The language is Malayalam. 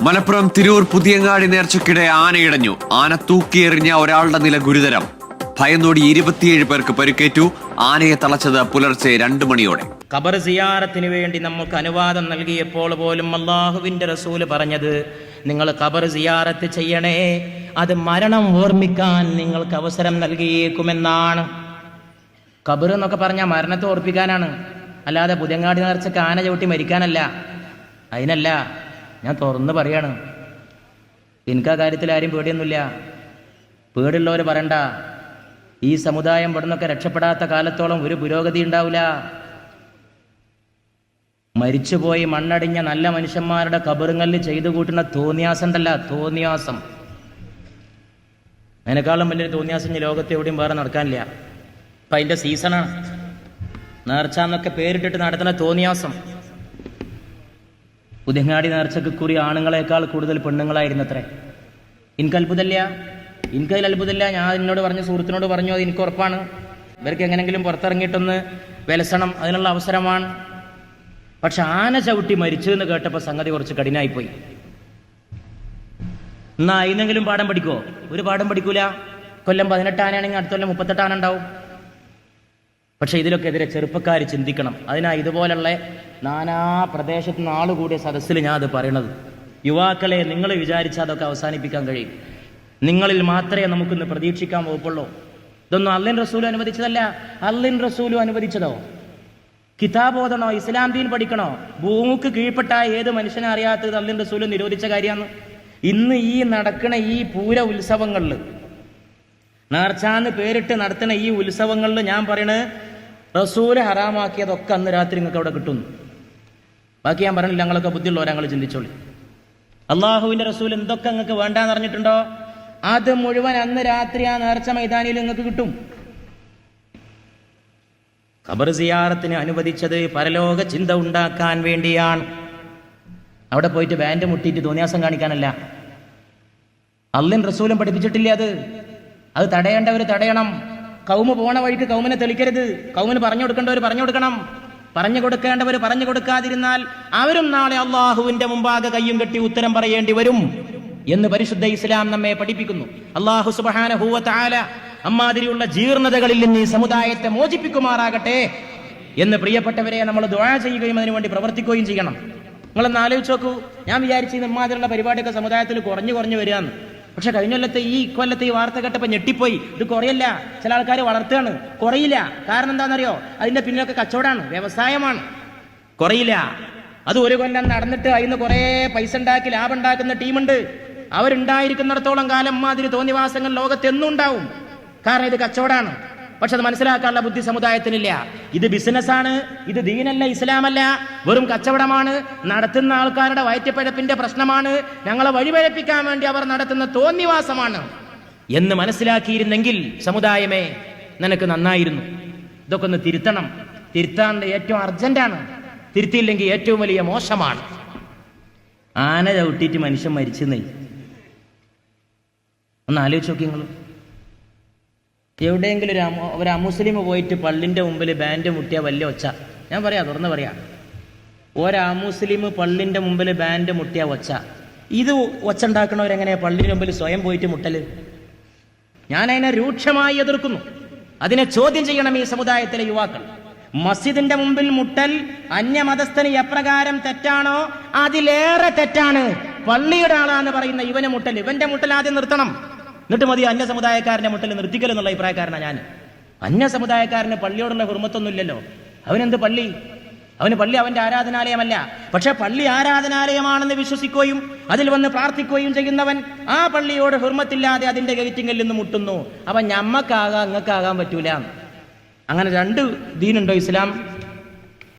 മലപ്പുറം തിരൂർ പുതിയങ്ങാടി നേർച്ചയ്ക്കിടെ ആനയിടഞ്ഞു. ആന തൂക്കിയെറിഞ്ഞ ഒരാളുടെ നില ഗുരുതരം. ഭയന്നോടി 27 പേർക്ക് പരിക്കേറ്റു. ആനയെ തളച്ചത് പുലർച്ചെ 2 മണിയോടെ. ഖബർ സിയാറത്തിന് വേണ്ടി നമുക്ക് അനുവാദം നൽകിയപ്പോൾ പോലും അല്ലാഹുവിന്റെ റസൂല് പറഞ്ഞത്, നിങ്ങൾ ഖബർ സിയാറത്ത് ചെയ്യണേ, അത് മരണം ഓർമ്മിക്കാൻ നിങ്ങൾക്ക് അവസരം നൽകിയേക്കുമെന്നാണ്. ഖബർ എന്നൊക്കെ പറഞ്ഞാൽ മരണത്തെ ഓർപ്പിക്കാനാണ്, അല്ലാതെ പുതിയങ്ങാടി നേർച്ചക്ക് ആന ചവിട്ടി മരിക്കാനല്ല. അതിനല്ല, ഞാൻ തുറന്ന് പറയാണ്. എനിക്ക് ആ കാര്യത്തിൽ ആരും പേടിയൊന്നുമില്ല. പേടിയുള്ളവർ പറയണ്ട. ഈ സമുദായം ഇവിടുന്നൊക്കെ രക്ഷപ്പെടാത്ത കാലത്തോളം ഒരു പുരോഗതി ഉണ്ടാവില്ല. മരിച്ചുപോയി മണ്ണടിഞ്ഞ നല്ല മനുഷ്യന്മാരുടെ ഖബറുകളിൽ ചെയ്തു കൂട്ടുന്ന തോന്നിയാസം ഉണ്ടല്ല, തോന്നിയാസം. അതിനേക്കാളും വലിയൊരു തോന്നിയാസം ഈ ലോകത്ത് എവിടെയും വേറെ നടക്കാനില്ല. അപ്പം അതിൻ്റെ സീസണാണ്. നേർച്ച എന്നൊക്കെ പേരിട്ടിട്ട് നടത്തുന്ന തോന്നിയാസം. പുതിയങ്ങാടി നേർച്ചക്ക് കുറി ആണുങ്ങളെക്കാൾ കൂടുതൽ പെണ്ണുങ്ങളായിരുന്നത്രേ. എനിക്ക് അത്ഭുതമില്ല, എനിക്കതിൽ അത്ഭുതമില്ല. ഞാൻ എന്നോട് പറഞ്ഞ സുഹൃത്തിനോട് പറഞ്ഞു, അത് എനിക്ക് ഉറപ്പാണ്. ഇവർക്ക് എങ്ങനെങ്കിലും പുറത്തിറങ്ങിയിട്ടൊന്ന് വിലസണം, അതിനുള്ള അവസരമാണ്. പക്ഷെ ആന ചവിട്ടി മരിച്ചു എന്ന് കേട്ടപ്പോൾ സംഗതി കുറച്ച് കഠിനായിപ്പോയി. എന്നാ അതിനെങ്കിലും പാഠം പഠിക്കുമോ? ഒരു പാഠം പഠിക്കൂല. കൊല്ലം 18 ആനയാണെങ്കിൽ അടുത്ത കൊല്ലം 38 ആന ഉണ്ടാവും. പക്ഷെ ഇതിലൊക്കെ എതിരെ ചെറുപ്പക്കാർ ചിന്തിക്കണം. അതിനാ ഇതുപോലുള്ള നാനാ പ്രദേശത്ത് നിന്ന് ആളുകൂടിയ സദസ്സിൽ ഞാൻ അത് പറയണത്. യുവാക്കളെ, നിങ്ങൾ വിചാരിച്ചാൽ അതൊക്കെ അവസാനിപ്പിക്കാൻ കഴിയും. നിങ്ങളിൽ മാത്രമേ നമുക്കിന്ന് പ്രതീക്ഷിക്കാൻ വകുപ്പുള്ളൂ. ഇതൊന്നും അള്ളാഹുവിൻ റസൂലും അനുവദിച്ചതല്ല. അള്ളാഹുവിൻ റസൂലും അനുവദിച്ചതോ? കിതാബ് ഓതണോ, ഇസ്ലാം ദീൻ പഠിക്കണോ? ഭൂമിക്ക് കീഴ്പ്പെട്ട ഏത് മനുഷ്യനെ അറിയാത്തത് അള്ളാഹുവിൻ റസൂലും നിരോധിച്ച കാര്യമാണ്. ഇന്ന് ഈ നടക്കണ ഈ പൂര ഉത്സവങ്ങളിൽ, നേർച്ചാന്ന് പേരിട്ട് നടത്തുന്ന ഈ ഉത്സവങ്ങളിൽ ഞാൻ പറയണത് റസൂല് ഹറാമാക്കിയതൊക്കെ അന്ന് രാത്രി നിങ്ങൾക്ക് അവിടെ കിട്ടുന്നു. ബാക്കി ഞാൻ പറഞ്ഞില്ല, ഞങ്ങളൊക്കെ ബുദ്ധിയുള്ളവരെ ഞങ്ങൾ ചിന്തിച്ചോളി. അള്ളാഹുവിന്റെ റസൂൽ എന്തൊക്കെ നിങ്ങൾക്ക് വേണ്ടാന്ന് പറഞ്ഞിട്ടുണ്ടോ അത് മുഴുവൻ അന്ന് രാത്രി ആ നേർച്ച മൈതാനിയിൽ നിങ്ങൾക്ക് കിട്ടും. ഖബർ സിയാറത്തിന് അനുവദിച്ചത് പരലോക ചിന്ത ഉണ്ടാക്കാൻ വേണ്ടിയാണ്. അവിടെ പോയിട്ട് ബാൻഡ് മുട്ടിയിട്ട് തോന്നിയാസം കാണിക്കാനല്ല. അള്ളാഹുവിൻ റസൂലും പഠിപ്പിച്ചിട്ടില്ല. അത് തടയേണ്ടവർ തടയണം. കൗമ് പോണ വഴിക്ക് കൗമിനെ തെളിക്കരുത്. കൗമിന് പറഞ്ഞു കൊടുക്കേണ്ടവർ പറഞ്ഞു കൊടുക്കണം. പറഞ്ഞു കൊടുക്കേണ്ടവർ പറഞ്ഞു കൊടുക്കാതിരുന്നാൽ അവരും നാളെ അള്ളാഹുവിന്റെ മുമ്പാകെ കയ്യും കെട്ടി ഉത്തരം പറയേണ്ടി വരും എന്ന് പരിശുദ്ധ ഇസ്ലാം നമ്മെ പഠിപ്പിക്കുന്നു. അള്ളാഹു സുബ്ഹാനഹു വ തആല അമ്മാതിരിയുള്ള ജീർണതകളിൽ നിന്ന് ഈ സമുദായത്തെ മോചിപ്പിക്കുമാറാകട്ടെ എന്ന് പ്രിയപ്പെട്ടവരെ നമ്മൾ ദുആ ചെയ്യുകയും അതിനുവേണ്ടി പ്രവർത്തിക്കുകയും ചെയ്യണം. നിങ്ങളൊന്ന് ആലോചിച്ച് നോക്കൂ. ഞാൻ വിചാരിച്ചു ഇമ്മാതിരിയുള്ള പരിപാടിയൊക്കെ സമുദായത്തിൽ കുറഞ്ഞു വരികയെന്ന്. പക്ഷെ കഴിഞ്ഞ കൊല്ലത്തെ ഈ വാർത്ത കേട്ടപ്പോൾ ഞെട്ടിപ്പോയി. ഇത് കുറയല്ല, ചില ആൾക്കാർ വളർത്തുകയാണ്. കുറയില്ല. കാരണം എന്താണെന്നറിയോ? അതിന്റെ പിന്നിലൊക്കെ കച്ചവടമാണ്, വ്യവസായമാണ്. കുറയില്ല. അത് ഒരു കൊല്ലം നടന്നിട്ട് അതിന് കുറെ പൈസ ഉണ്ടാക്കി ലാഭം ഉണ്ടാക്കുന്ന ടീമുണ്ട്. അവരുണ്ടായിരിക്കുന്നിടത്തോളം കാലം മാതിരി തോന്നിവാസങ്ങൾ ലോകത്തെന്നും ഉണ്ടാവും. കാരണം ഇത് കച്ചവടമാണ്. പക്ഷെ അത് മനസ്സിലാക്കാനുള്ള ബുദ്ധി സമുദായത്തിനില്ല. ഇത് ബിസിനസ്സാണ്, ഇത് ദീനല്ല, ഇസ്ലാമല്ല, വെറും കച്ചവടമാണ്. നടത്തുന്ന ആൾക്കാരുടെ വയറ്റിപ്പഴപ്പിന്റെ പ്രശ്നമാണ്. ഞങ്ങളെ വഴിപഴപ്പിക്കാൻ വേണ്ടി അവർ നടത്തുന്ന തോന്നിവാസമാണ് എന്ന് മനസ്സിലാക്കിയിരുന്നെങ്കിൽ സമുദായമേ നിനക്ക് നന്നായിരുന്നു. ഇതൊക്കെ ഒന്ന് തിരുത്തണം. തിരുത്താണ്ട് ഏറ്റവും അർജന്റാണ്. തിരുത്തിയില്ലെങ്കിൽ ഏറ്റവും വലിയ മോശമാണ്. ആന ചവിട്ടിയിട്ട് മനുഷ്യൻ മരിച്ചെന്നേ ഒന്ന് ആലോചിച്ച് നോക്കി നിങ്ങൾ. എവിടെയെങ്കിലും ഒരു അമുസ്ലിം പോയിട്ട് പള്ളിൻ്റെ മുമ്പിൽ ബാൻഡ് മുട്ടിയ വലിയ ഒച്ച. ഞാൻ തുറന്ന് പറയാം, ഒരമുസ്ലിം പള്ളിൻ്റെ മുമ്പിൽ ബാൻഡ് മുട്ടിയ ഒച്ച. ഇത് ഒച്ച ഉണ്ടാക്കണവരെങ്ങനെയാ പള്ളിൻ്റെ മുമ്പിൽ സ്വയം പോയിട്ട് മുട്ടല്? ഞാൻ അതിനെ രൂക്ഷമായി എതിർക്കുന്നു. അതിനെ ചോദ്യം ചെയ്യണം ഈ സമുദായത്തിലെ യുവാക്കൾ. മസ്ജിദിന്റെ മുമ്പിൽ മുട്ടൽ അന്യമതസ്ഥന് എപ്രകാരം തെറ്റാണോ അതിലേറെ തെറ്റാണ് പള്ളിയുടെ ആളാന്ന് പറയുന്ന ഇവന് മുട്ടൽ. ഇവന്റെ മുട്ടൽ ആദ്യം നിർത്തണം, എന്നിട്ട് മതി അന്യ സമുദായക്കാരന്റെ മുട്ടൽ നിർത്തിക്കൽ എന്നുള്ള അഭിപ്രായക്കാരനാണ് ഞാൻ. അന്യ സമുദായക്കാരന് പള്ളിയോടുള്ള ഹുർമത്തൊന്നും ഇല്ലല്ലോ. അവനെന്ത് പള്ളി? അവന് പള്ളി അവന്റെ ആരാധനാലയമല്ല. പക്ഷെ പള്ളി ആരാധനാലയമാണെന്ന് വിശ്വസിക്കുകയും അതിൽ വന്ന് പ്രാർത്ഥിക്കുകയും ചെയ്യുന്നവൻ ആ പള്ളിയോട് ഹുർമത്തില്ലാതെ അതിന്റെ ഗേറ്റിങ്ങിൽ നിന്ന് മുട്ടുന്നു. അവൻ ഞമ്മക്കാകാൻ അങ്ങക്കാകാൻ പറ്റൂല. അങ്ങനെ 2 ദീനുണ്ടോ ഇസ്ലാം?